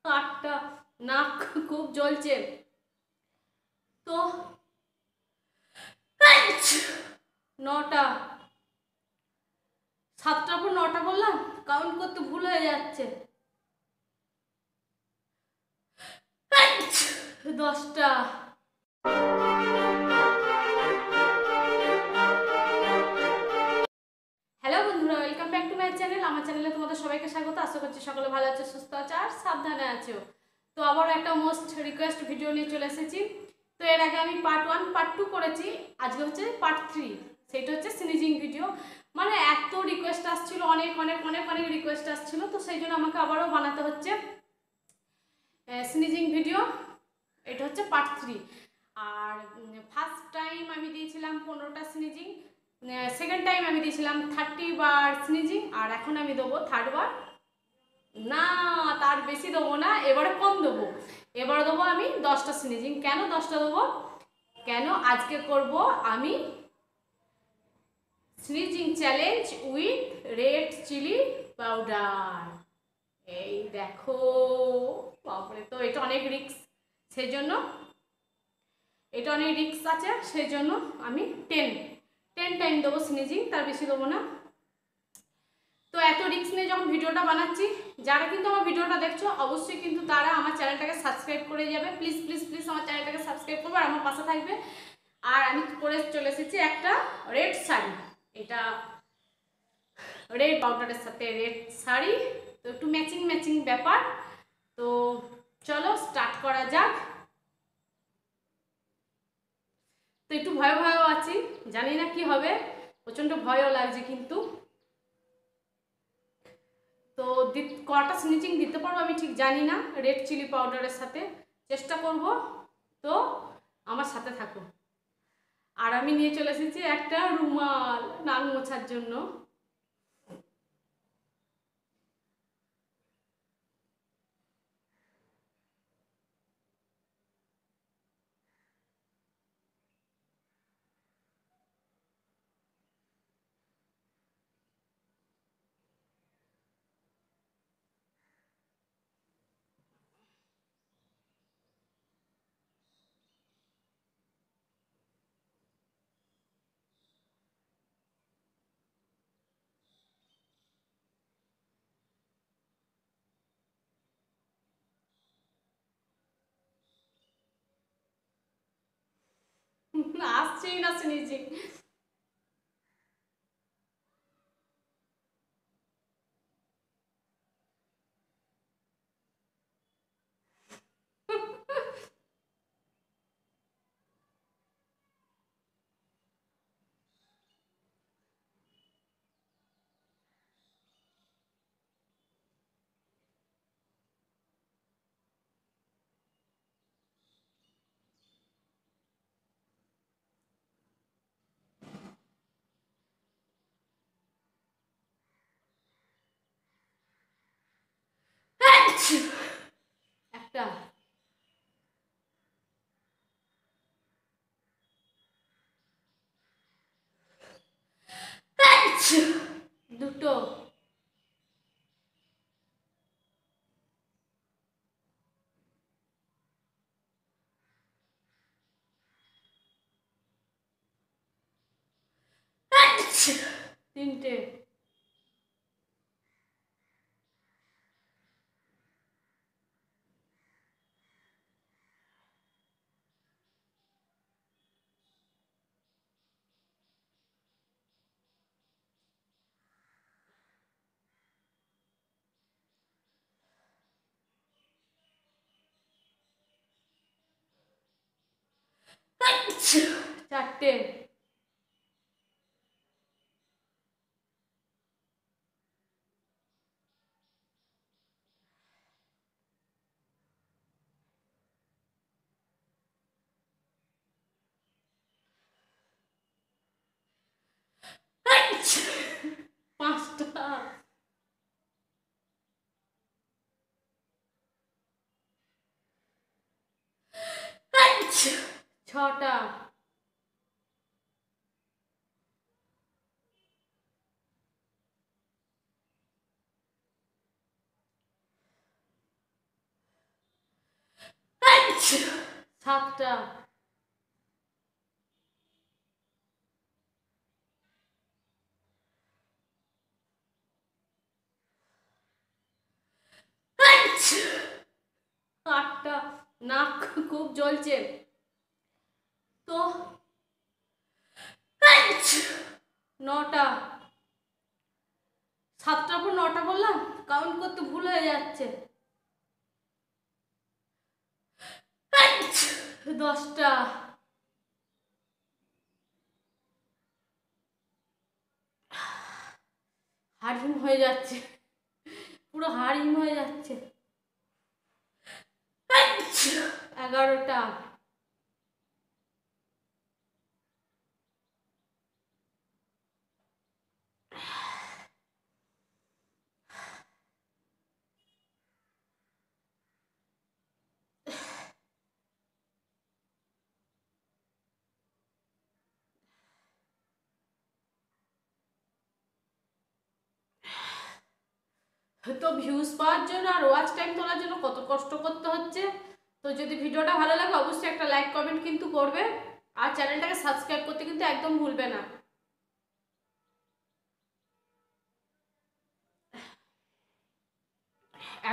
আটটা, নাক খুব জ্বলছে। তো নটা, সাতটার পর নটা বললাম, কাউন্ট করতে ভুল হয়ে যাচ্ছে। 10টা। হ্যালো বন্ধুরা, welcome back to my channel. আমার চ্যানেলে তোমাদের সবাইকে স্বাগত। আশা করছি সকলে ভালো আছে, সুস্থ আছে আর সাবধানে আছো। তো আবার একটা মোস্ট রিকোয়েস্ট ভিডিও নিয়ে চলে এসেছি। তো এর আগে আমি পার্ট 1 পার্ট 2 করেছি, আজকে হচ্ছে পার্ট 3। সেটা হচ্ছে স্নিজিং ভিডিও। মানে এত রিকোয়েস্ট আসছিল, অনেক অনেক অনেক অনেক রিকোয়েস্ট আসছিল, তো সেই জন্য আমাকে আবারও বানাতে হচ্ছে স্নিজিং ভিডিও। এটা হচ্ছে পার্ট 3। আর ফার্স্ট টাইম আমি দিয়েছিলাম 15টা স্নিজিং, সেকেন্ড টাইম আমি দিয়েছিলাম 30 বার স্নিজিং, আর এখন আমি দেবো থার্ড বার। না, তার বেশি দেবো না, এবারে কম দেবো। এবারে দেবো আমি 10টা স্নিজিং। কেন 10টা দেবো? কেন আজকে করব আমি sneezing challenge with red chilli powder. এই দেখো, বাপরে, তো এটা অনেক রিস্ক, সেই জন্য এটা অনেক রিস্ক আছে, সেই জন্য আমি 10 টাইম দেবো স্নিজিং, তার বেশি দেবো না। তো এত রিস্ক নিয়ে যখন ভিডিওটা বানাচ্ছি, যারা কিন্তু আমার ভিডিওটা দেখছো অবশ্যই কিন্তু তারা আমার চ্যানেলটাকে সাবস্ক্রাইব করে যাবে। প্লিজ প্লিজ প্লিজ আমার চ্যানেলটাকে সাবস্ক্রাইব করবে আর আমার পাশে থাকবে। আর আমি পরে চলে এসেছি একটা রেড শাড়ি, এটা রেড পাউডারের সাথে রেড শাড়ি, তো একটু ম্যাচিং ম্যাচিং ব্যাপার। তো চলো স্টার্ট করা যাক। তো একটু ভয় ভয়ও আছি, জানি না কি হবে, প্রচণ্ড ভয়ও লাগছে কিন্তু। তো কটা স্নিচিং দিতে পারবো আমি ঠিক জানি না রেড চিলি পাউডারের সাথে, চেষ্টা করব। তো আমার সাথে থাকো। আর আমি নিয়ে চলে এসেছি একটা রুমাল নাক মোছার জন্য। আসছেই না স্নিচিং। একটা, দুটো, তিনটে, চারটে, পাঁচটা, ছটা, 7টা, 8টা, নাক খুব জ্বলছে তো, 9টা, 7টার পর 9টা বললাম, কাউন্ট করতে ভুল হয়ে যাচ্ছে। 10টা, হাড় হিম হয়ে যাচ্ছে, পুরো হাড় হিম হয়ে যাচ্ছে। 11টা, তো ভিউজ পাওয়ার জন্য আর ওয়াচ টাইম তোলার জন্য কত কষ্ট করতে হচ্ছে। তো যদি ভিডিওটা ভালো লাগে অবশ্যই একটা লাইক কমেন্ট কিন্তু করবে, আর চ্যানেলটাকে সাবস্ক্রাইব করতে কিন্তু একদম ভুলবে না।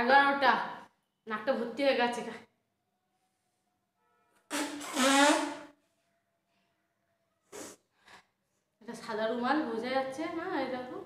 11টা, নাকটা ভর্তি হয়ে গেছে। এটা সাদা রুমাল বোঝা যাচ্ছে না, এই দেখো।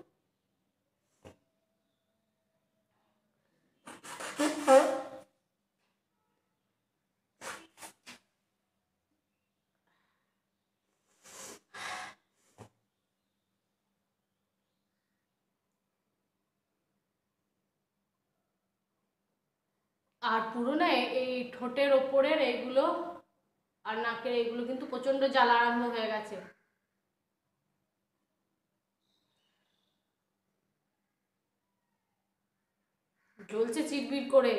আর পুরো না এই ঠোঁটের ওপরের এইগুলো আর নাকের এইগুলো কিন্তু প্রচন্ড জ্বালা আরম্ভ হয়ে গেছে। জ্বলছে চিটবিট করে।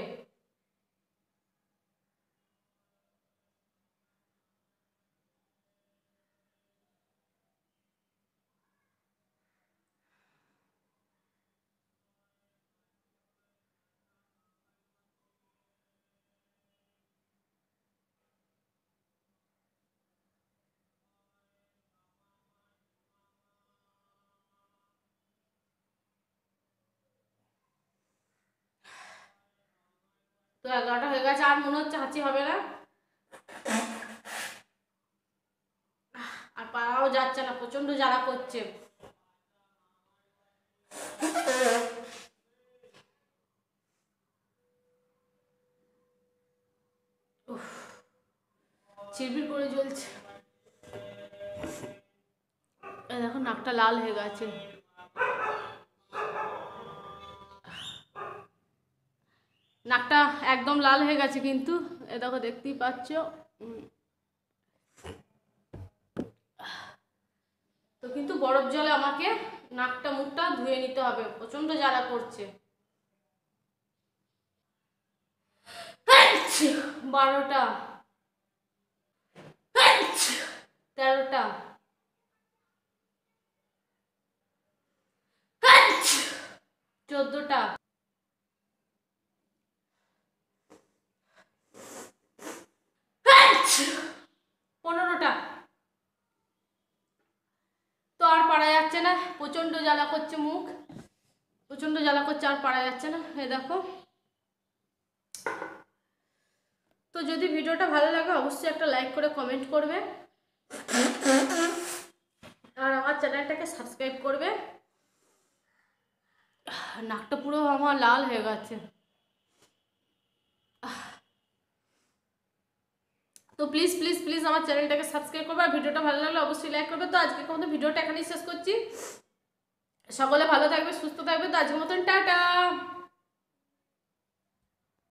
তো 11টা হয়ে গেছে, আর মনে হচ্ছে হাঁচি হবে না, আর পারাও যাচ্ছে না, প্রচন্ড জ্বালা করছে। চিরবির করে জ্বলছে। দেখো নাকটা লাল হয়ে গেছে। নাকটা একদম লাল হয়ে গেছে কিন্তু, এ দেখো দেখতেই পাচ্ছ। তো কিন্তু বরফ জলে আমাকে নাকটা মুখটা ধুয়ে নিতে হবে, প্রচন্ড জ্বালা করছে। 12টা, 13টা, 14টা, 15টা। তো আর পারা যাচ্ছে না, প্রচন্ড জ্বালা করছে মুখ, প্রচন্ড জ্বালা করছে, আর পারা যাচ্ছে না, এই দেখো। তো যদি ভিডিওটা ভালো লাগে অবশ্যই একটা লাইক করে কমেন্ট করবে, আর আমার চ্যানেলটাকে সাবস্ক্রাইব করবে। নাকটা পুরো আমার লাল হয়ে গেছে। তো প্লিজ প্লিজ প্লিজ আমার চ্যানেলটাকে সাবস্ক্রাইব করবে, আর ভিডিওটা ভালো লাগলে অবশ্যই লাইক করবে। তো আজকে মতো ভিডিওটা এখানেই শেষ করছি। সকলে ভালো থাকবে, সুস্থ থাকবে। তো আজকের মতন টাটা।